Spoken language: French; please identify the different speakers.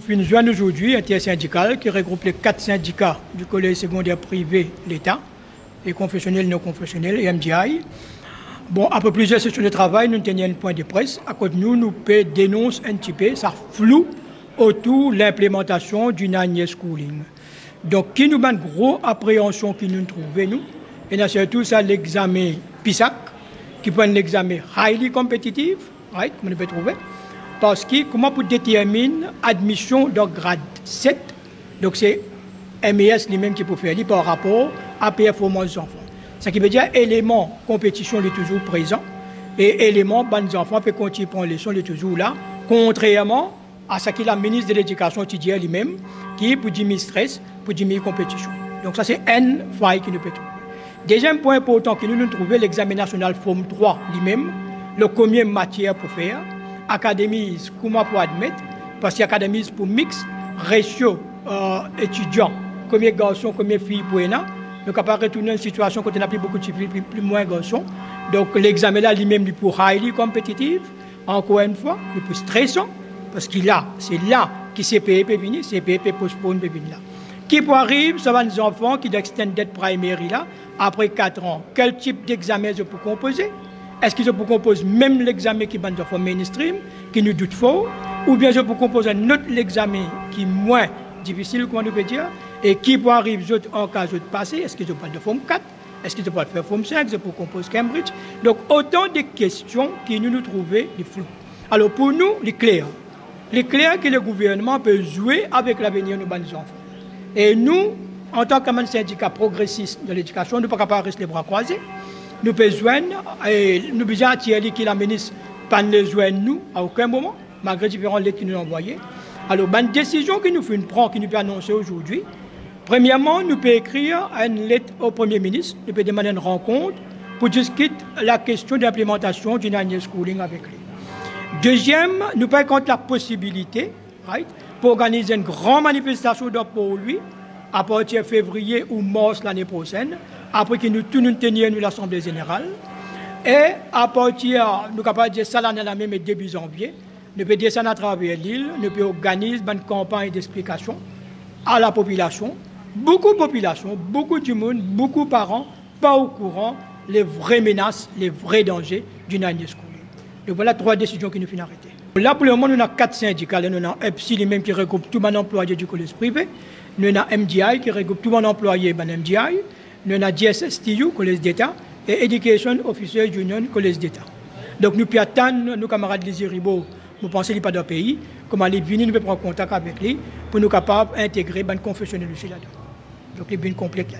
Speaker 1: joignons aujourd'hui un intersyndical qui regroupe les 4 syndicats du collège secondaire privé, l'État, et confessionnel, non confessionnel, et MDI. Bon, après plusieurs sessions de travail, nous tenions un point de presse. À côté de nous, nous dénonçons un petit peu, ça flou autour de l'implémentation du Nanyes Schooling. Donc, qui nous met une grosse appréhension qui nous trouvons, nous, et surtout ça l'examen PISAC, qui peut être l'examen highly compétitif, right, comme on peut trouver, parce que comment pour déterminer admission de grade 7, donc c'est MES lui-même qui peut faire par rapport à performance des enfants. Ce qui veut dire élément compétition est toujours présent et élément bonnes enfants peut continuer prendre leçon est toujours là, contrairement à ce que la ministre de l'Éducation dit lui-même, qui est pour diminuer stress, pour diminuer compétition. Donc ça c'est un faille qui nous peut trouver. Deuxième point important que nous trouvons, l'examen national Forme 3 lui-même, le combien de matières pour faire, académise, comment pour admettre, parce qu'il y a académise pour mix, ratio étudiants, combien de garçons, combien de filles pour ENA. Donc, après retourner une situation quand on a plus beaucoup de filles, plus moins de garçons. Donc, l'examen là, lui-même, est pour highly compétitif, encore une fois, il est pour stressant, parce qu'il a, c'est là que CPE peut venir, CPE peut postpone peut venir là. Qui pour arriver, ça va des enfants qui d'extended primary là, après 4 ans, quel type d'examen je peux composer? Est-ce que je peux composer même l'examen qui est de forme mainstream, qui nous doute fort, ou bien je peux composer un autre examen qui est moins difficile, comment on peut dire, et qui peut arriver en cas de passer? Est-ce que je parle de forme 4? Est-ce que je peux faire forme 5? Je peux composer Cambridge? Donc, autant de questions qui nous trouvent les flous. Alors, pour nous, les clairs. Les clairs que le gouvernement peut jouer avec l'avenir de nos enfants. Et nous, en tant que syndicat progressiste de l'éducation, nous ne pouvons pas rester les bras croisés. Nous besoin et nous besoin attirer que la ministre pas nous joindre nous à aucun moment, malgré différentes lettres qui nous ont envoyées. Alors, une décision que nous prend, qui nous peut annoncer aujourd'hui. Premièrement, nous pouvons écrire une lettre au Premier ministre, nous pouvons demander une rencontre pour discuter la question d'implémentation du Nanyes Schooling avec lui. Deuxième, nous pouvons contre la possibilité, right, pour organiser une grande manifestation pour lui à partir de février ou mars l'année prochaine, après que nous tenions l'Assemblée générale. Et à partir, nous sommes capables de dire ça l'année même et début janvier, nous pouvons dire ça à travers l'île, nous pouvons organiser une campagne d'explication à la population. Beaucoup de population, beaucoup de monde, beaucoup de parents, pas au courant les vraies menaces, les vrais dangers du Nanyes Schooling. Donc voilà 3 décisions qui nous finissent arrêter. Là, pour le moment, nous avons 4 syndicats. Nous avons EPSI, les mêmes qui regroupe tout mon employé du collège privé. Nous avons MDI qui regroupe tout mon employé de MDI. Nous avons DSSTU, collège d'État, et Education Officer Union, collège d'État. Donc nous pouvons attendre nos camarades les Iribo, nous pensons qu'ils ne sont pas dans le pays, comment les venir, nous pouvons prendre contact avec lui pour nous capables d'intégrer une confessionnelle là-dedans. Donc les bins complets là.